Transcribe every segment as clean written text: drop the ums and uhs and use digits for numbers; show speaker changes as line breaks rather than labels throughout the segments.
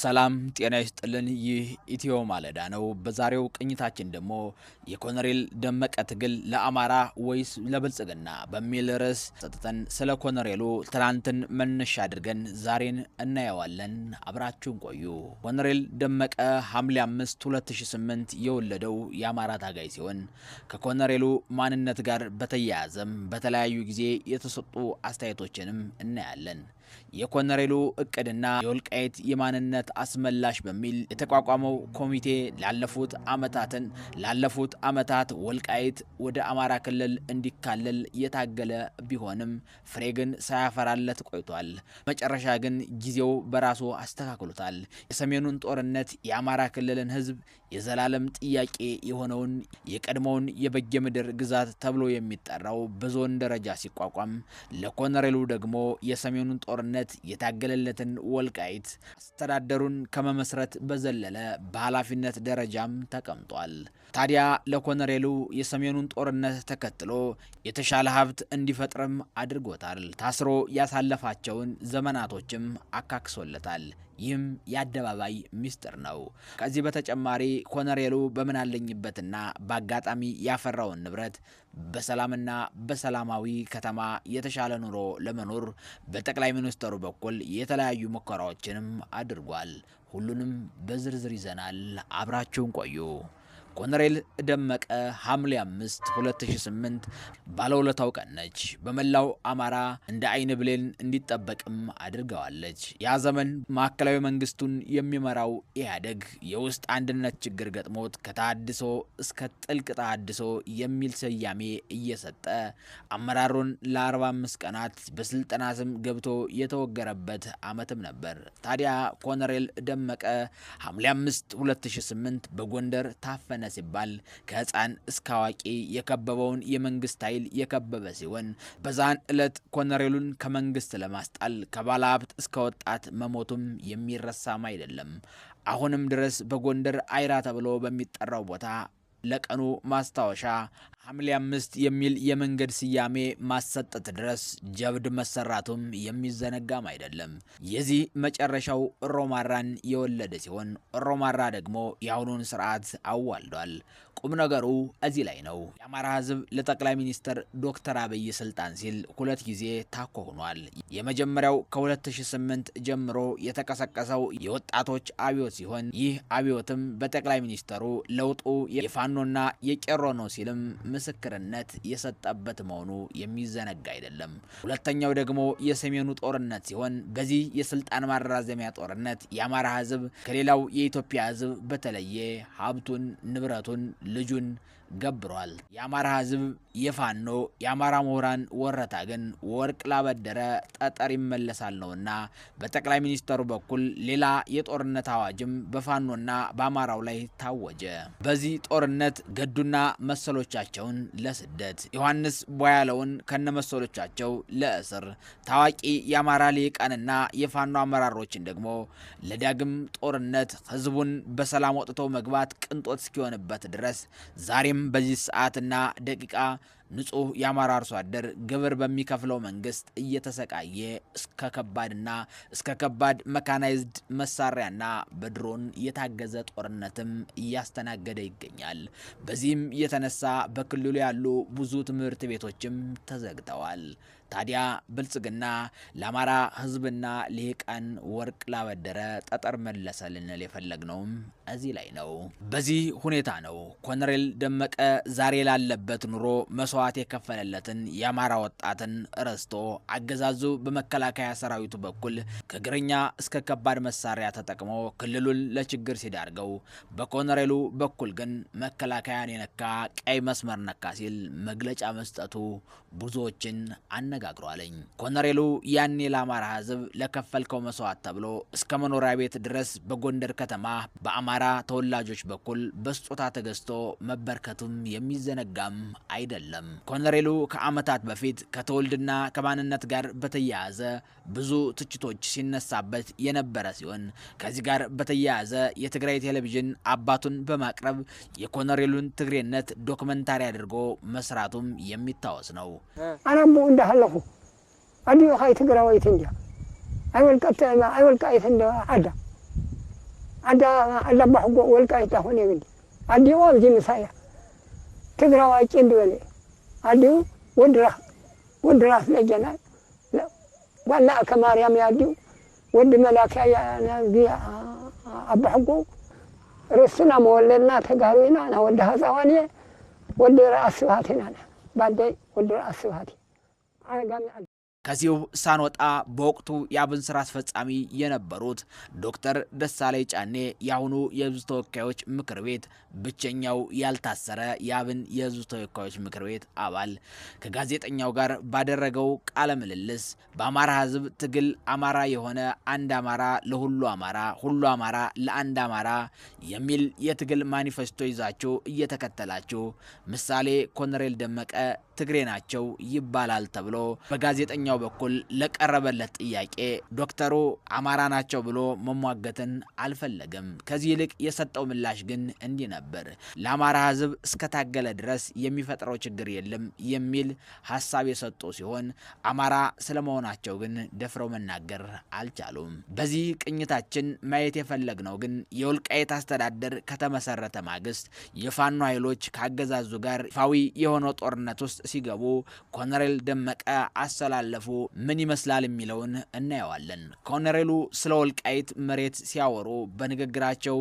ሰላም ጤና ይስጥልን ይህ ኢትዮ ማለዳ ነው በዛሬው ቅኝታችን ደግሞ የኮሎኔል ደመቀ ትግል ለአማራ ወይስ ለብልጽግና በሚል ርዕስ ሰጥተን ስለ ኮሎኔሉ ትላንትን መነሻ አድርገን ዛሬን እናየዋለን አብራችሁን ቆዩ ኮሎኔል ደመቀ ሐምሌ 5 2008 የወለደው የአማራ ታጋይ ሲሆን ከኮሎኔሉ ማንነት ጋር በተያያዘም በተለያዩ ጊዜ የተሰጡ አስተያየቶችንም እናያለን የኮሎኔሉ እቅድና የወልቃይት የማንነት አስመላሽ በሚል የተቋቋመው ኮሚቴ ላለፉት አመታት ወልቃይት ወደ አማራ ክልል እንዲካለል የታገለ ቢሆንም ፍሬ ግን ሳያፈራለት ቆይቷል መጨረሻ ግን ጊዜው በራሱ አስተካክሎታል የሰሜኑን ጦርነት የአማራ ክልልን ህዝብ የዘላለም ጥያቄ የሆነውን የቀድሞውን የበጌምድር ግዛት ተብሎ የሚጠራው በዞን ደረጃ ሲቋቋም ለኮሎኔሉ ደግሞ የሰሜኑን ጦርነት የታገለለትን ወልቃይት አስተዳደሩን ከመመስረት በዘለለ በኃላፊነት ደረጃም ተቀምጧል ታዲያ ለኮሎኔሉ የሰሜኑን ጦርነት ተከትሎ የተሻለ ሀብት እንዲፈጥርም አድርጎታል ታስሮ ያሳለፋቸውን ዘመናቶችም አካክሶለታል ይህም የአደባባይ ሚስጥር ነው ከዚህ በተጨማሪ ኮሎኔሉ በመናለኝበትና በአጋጣሚ ያፈራውን ንብረት በሰላምና በሰላማዊ ከተማ የተሻለ ኑሮ ለመኖር በጠቅላይ ሚኒስትሩ በኩል የተለያዩ ሙከራዎችንም አድርጓል ሁሉንም በዝርዝር ይዘናል አብራችሁን ቆዩ ኮሎኔል ደመቀ ሐምሌ 5 2008 ባለውለታው ቀን ነች በመላው አማራ እንደ አይን ብሌን እንዲጠበቅም አድርገዋለች ያ ዘመን ማዕከላዊ መንግስቱን የሚመራው ኢህአዴግ የውስጥ አንድነት ችግር ገጥሞት ከታድሶ እስከ ጥልቅ ታድሶ የሚል ስያሜ እየሰጠ አመራሩን ለ45 ቀናት በስልጠና ስም ገብቶ የተወገረበት አመትም ነበር ታዲያ ኮሎኔል ደመቀ ሐምሌ 5 2008 በጎንደር ታፈነ ሲባል ከህፃን እስከ አዋቂ የከበበውን የመንግስት ኃይል የከበበ ሲሆን በዛን ዕለት ኮሎኔሉን ከመንግስት ለማስጣል ከባለሀብት እስከ ወጣት መሞቱም የሚረሳም አይደለም አሁንም ድረስ በጎንደር አይራ ተብሎ በሚጠራው ቦታ ለቀኑ ማስታወሻ ሐምሌ 5 የሚል የመንገድ ስያሜ ማሰጠት ድረስ ጀብድ መሰራቱም የሚዘነጋም አይደለም የዚህ መጨረሻው ሮማራን የወለደ ሲሆን ሮማራ ደግሞ የአሁኑን ስርዓት አዋልዷል ቁም ነገሩ እዚህ ላይ ነው የአማራ ህዝብ ለጠቅላይ ሚኒስትር ዶክተር አብይ ስልጣን ሲል ሁለት ጊዜ ታኮ ሆኗል የመጀመሪያው ከ2008 ጀምሮ የተቀሰቀሰው የወጣቶች አብዮት ሲሆን ይህ አብዮትም በጠቅላይ ሚኒስትሩ ለውጡ የፋኖና የቄሮ ነው ሲልም ምስክርነት የሰጠበት መሆኑ የሚዘነጋ አይደለም ሁለተኛው ደግሞ የሰሜኑ ጦርነት ሲሆን በዚህ የስልጣን ማራዘሚያ ጦርነት የአማራ ህዝብ ከሌላው የኢትዮጵያ ህዝብ በተለየ ሀብቱን ንብረቱን ልጁን ገብሯል የአማራ ህዝብ የፋኖ የአማራ ምሁራን ወረታ ግን ወርቅ ላበደረ ጠጠር ይመለሳል ነውና በጠቅላይ ሚኒስትሩ በኩል ሌላ የጦርነት አዋጅም በፋኖና በአማራው ላይ ታወጀ በዚህ ጦርነት ገዱና መሰሎቻቸውን ለስደት ዮሐንስ ቦያለውን ከነመሰሎቻቸው ለእስር ታዋቂ የአማራ ሊቃንና የፋኖ አመራሮችን ደግሞ ለዳግም ጦርነት ህዝቡን በሰላም ወጥቶ መግባት ቅንጦት እስኪሆንበት ድረስ ዛሬም በዚህ ሰዓትና ደቂቃ ንጹህ የአማራ አርሶ አደር ግብር በሚከፍለው መንግስት እየተሰቃየ እስከ ከባድ መካናይዝድ መሳሪያና በድሮን የታገዘ ጦርነትም እያስተናገደ ይገኛል በዚህም የተነሳ በክልሉ ያሉ ብዙ ትምህርት ቤቶችም ተዘግተዋል ታዲያ ብልጽግና ለአማራ ህዝብና ሊቃን ወርቅ ላበደረ ጠጠር መለሰ ልንል የፈለግነውም እዚህ ላይ ነው በዚህ ሁኔታ ነው ኮሎኔል ደመቀ ዛሬ ላለበት ኑሮ መስዋዕት የከፈለለትን የአማራ ወጣትን ረስቶ አገዛዙ በመከላከያ ሰራዊቱ በኩል ከግርኛ እስከ ከባድ መሳሪያ ተጠቅሞ ክልሉን ለችግር ሲዳርገው በኮሎኔሉ በኩል ግን መከላከያን የነካ ቀይ መስመር ነካ ሲል መግለጫ መስጠቱ ብዙዎችን አነጋግሯልኝ ኮሎኔሉ ያኔ ለአማራ ህዝብ ለከፈልከው መስዋዕት ተብሎ እስከ መኖሪያ ቤት ድረስ በጎንደር ከተማ በአማራ ተወላጆች በኩል በስጦታ ተገዝቶ መበርከቱም የሚዘነጋም አይደለም ኮሎኔሉ ከአመታት በፊት ከተወልድና ከማንነት ጋር በተያያዘ ብዙ ትችቶች ሲነሳበት የነበረ ሲሆን ከዚህ ጋር በተያያዘ የትግራይ ቴሌቪዥን አባቱን በማቅረብ የኮሎኔሉን ትግሬነት ዶክመንታሪ አድርጎ መስራቱም የሚታወስ ነው
አናሙ እንደሐለሁ አዲዮ ሀይ ትግራዋይት እንጃ አይወልቃይት እንደ አዳ عدا بحقو والقايت هون يقول عديو أبجي مسايا تقرأ واجد ولا عديو ودرا لجنا لا ولا كماريام ياديو ود ملاك يا نبي أبحقو رسنا مولنا تقارينا أنا ود هذوانية ود رأس هاتنا بعد ود رأس هاتي أنا قام
ከዚሁ ሳንወጣ በወቅቱ የአብን ስራ አስፈጻሚ የነበሩት ዶክተር ደሳለኝ ጫኔ ያሁኑ የህዝብ ተወካዮች ምክር ቤት ብቸኛው ያልታሰረ የአብን የህዝብ ተወካዮች ምክር ቤት አባል ከጋዜጠኛው ጋር ባደረገው ቃለ ምልልስ በአማራ ህዝብ ትግል አማራ የሆነ አንድ አማራ ለሁሉ አማራ ሁሉ አማራ ለአንድ አማራ የሚል የትግል ማኒፌስቶ ይዛችሁ እየተከተላችሁ ምሳሌ ኮሎኔል ደመቀ ትግሬ ናቸው ይባላል ተብሎ በጋዜጠኛው በኩል ለቀረበለት ጥያቄ ዶክተሩ አማራ ናቸው ብሎ መሟገትን አልፈለገም። ከዚህ ይልቅ የሰጠው ምላሽ ግን እንዲህ ነበር። ለአማራ ህዝብ እስከታገለ ድረስ የሚፈጥረው ችግር የለም የሚል ሐሳብ የሰጡ ሲሆን አማራ ስለመሆናቸው ግን ደፍረው መናገር አልቻሉም። በዚህ ቅኝታችን ማየት የፈለግነው ግን የወልቃይት አስተዳደር ከተመሰረተ ማግስት የፋኖ ኃይሎች ካገዛዙ ጋር ፋዊ የሆነው ጦርነት ውስጥ ሲገቡ ኮሎኔል ደመቀ አሰላለፉ ምን ይመስላል የሚለውን እናየዋለን። ኮሎኔሉ ስለ ወልቃይት መሬት ሲያወሩ በንግግራቸው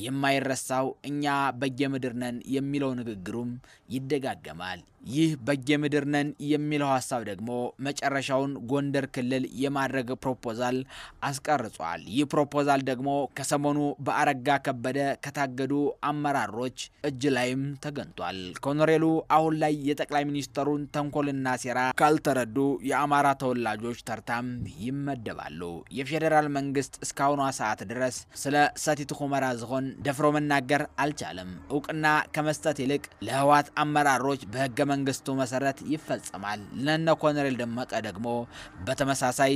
የማይረሳው እኛ በየምድር ነን የሚለው ንግግሩም ይደጋገማል። ይህ በየምድር ነን የሚለው ሐሳብ ደግሞ መጨረሻውን ጎንደር ክልል የማድረግ ፕሮፖዛል አስቀርጿል። ይህ ፕሮፖዛል ደግሞ ከሰሞኑ በአረጋ ከበደ ከታገዱ አመራሮች እጅ ላይም ተገንቷል። ኮሎኔሉ አሁን ላይ የጠቅላይ ሚኒስትሩን ተንኮልና ሴራ ካልተረዱ የአማራ ተወላጆች ተርታም ይመደባሉ። የፌዴራል መንግስት እስካሁኗ ሰዓት ድረስ ስለ ሰቲት ሁመራ ዝሆን ደፍሮ መናገር አልቻለም። እውቅና ከመስጠት ይልቅ ለህዋት አመራሮች በህገ መንግስቱ መሰረት ይፈጸማል። ለነ ኮሎኔል ደመቀ ደግሞ በተመሳሳይ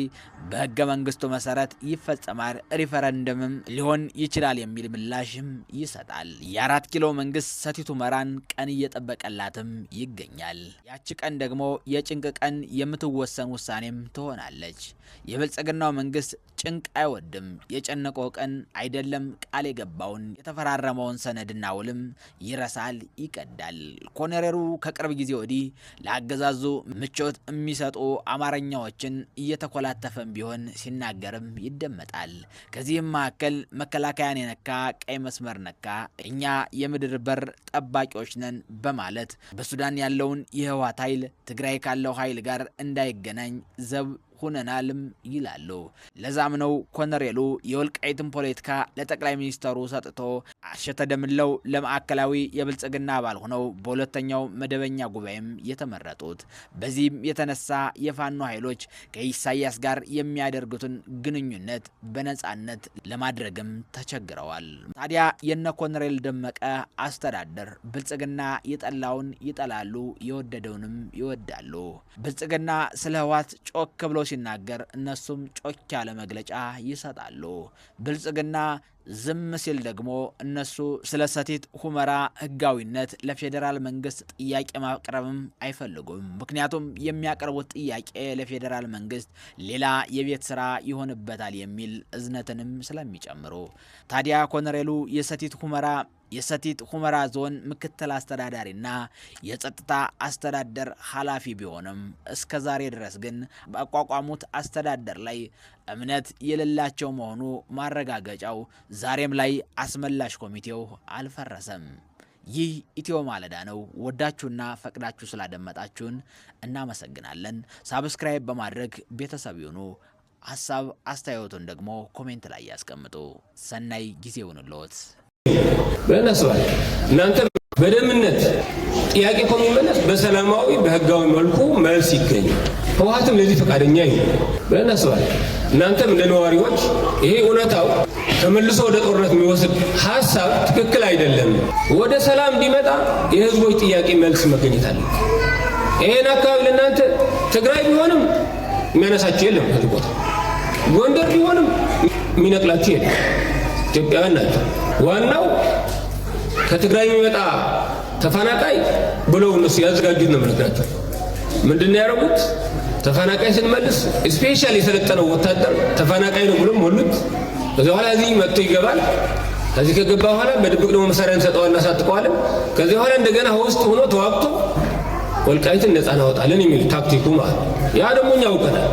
በህገ መንግስቱ መሰረት ይፈጸማል፣ ሪፈረንደምም ሊሆን ይችላል የሚል ምላሽም ይሰጣል። የአራት ኪሎ መንግስት ሰቲት ሁመራን ቀን እየጠበቀላትም ይገኛል። ያቺ ቀን ደግሞ የጭንቅ ቀን የምትወሰን ውሳኔም ትሆናለች። የብልጽግናው መንግስት ጭንቅ አይወድም። የጨነቀው ቀን አይደለም ቃል የገባውን የተፈራረመውን ሰነድና ውልም ይረሳል፣ ይቀዳል። ኮሎኔሉ ከቅርብ ጊዜ ወዲህ ለአገዛዙ ምቾት የሚሰጡ አማርኛዎችን እየተኮላተፈም ቢሆን ሲናገርም ይደመጣል። ከዚህም መካከል መከላከያን የነካ ቀይ መስመር ነካ፣ እኛ የምድር በር ጠባቂዎች ነን በማለት በሱዳን ያለውን የህወሓት ኃይል ትግራይ ካለው ኃይል ጋር እንዳይገናኝ ዘብ ሁነናልም ይላሉ። ለዛም ነው ኮሎኔሉ የወልቃይትን ፖለቲካ ለጠቅላይ ሚኒስትሩ ሰጥቶ አሸተ ደምለው ለማዕከላዊ የብልጽግና አባል ሆነው በሁለተኛው መደበኛ ጉባኤም የተመረጡት። በዚህም የተነሳ የፋኖ ኃይሎች ከኢሳያስ ጋር የሚያደርጉትን ግንኙነት በነጻነት ለማድረግም ተቸግረዋል። ታዲያ የነ ኮሎኔል ደመቀ አስተዳደር ብልጽግና የጠላውን ይጠላሉ፣ የወደደውንም ይወዳሉ። ብልጽግና ስለ ህወሓት ጮክ ብሎ ሲናገር እነሱም ጮክ ያለ መግለጫ ይሰጣሉ። ብልጽግና ዝም ሲል ደግሞ እነሱ ስለ ሰቲት ሁመራ ህጋዊነት ለፌዴራል መንግስት ጥያቄ ማቅረብም አይፈልጉም። ምክንያቱም የሚያቀርቡት ጥያቄ ለፌዴራል መንግስት ሌላ የቤት ስራ ይሆንበታል የሚል እዝነትንም ስለሚጨምሩ ታዲያ ኮሎኔሉ የሰቲት ሁመራ ዞን ምክትል አስተዳዳሪና የጸጥታ አስተዳደር ኃላፊ ቢሆንም እስከዛሬ ድረስ ግን በአቋቋሙት አስተዳደር ላይ እምነት የሌላቸው መሆኑ ማረጋገጫው ዛሬም ላይ አስመላሽ ኮሚቴው አልፈረሰም። ይህ ኢትዮ ማለዳ ነው። ወዳችሁና ፈቅዳችሁ ስላደመጣችሁን እናመሰግናለን። ሳብስክራይብ በማድረግ ቤተሰብ ይሁኑ። ሐሳብ አስተያየቱን ደግሞ ኮሜንት ላይ ያስቀምጡ። ሰናይ ጊዜ ይሁንልዎት።
በእነሱዋል እናንተ በደምነት ጥያቄ ከሚመለስ በሰላማዊ በህጋዊ መልኩ መልስ ይገኝ። ህወሓትም ለዚህ ፈቃደኛ ይሁን። በእነሱዋል እናንተም እንደ ነዋሪዎች ይሄ እውነታው ተመልሶ ወደ ጦርነት የሚወስድ ሐሳብ ትክክል አይደለም። ወደ ሰላም እንዲመጣ የህዝቦች ጥያቄ መልስ መገኘት አለ። ይሄን አካባቢ ለእናንተ ትግራይ ቢሆንም የሚያነሳችሁ የለም። ከዚህ ቦታ ጎንደር ቢሆንም የሚነቅላችሁ የለም። ኢትዮጵያውያን ናቸው። ዋናው ከትግራይ የሚመጣ ተፈናቃይ ብለው እነሱ ያዘጋጁት ነው። ምክንያቱም ምንድነው ያደረጉት? ተፈናቃይ ስንመልስ ስፔሻሊ የሰለጠነው ወታደር ተፈናቃይ ነው ብሎ ሞሉት። ከዛ በኋላ እዚህ መጥቶ ይገባል። ከዚህ ከገባ በኋላ በድብቅ ደግሞ መሳሪያ እንሰጠዋልና ሳጥቀዋለን። ከዚህ በኋላ እንደገና ውስጥ ሆኖ ተዋግቶ ወልቃይትን ነፃ እናወጣለን የሚል ታክቲኩ ማለት ያ ደግሞ እኛ አውቀናል።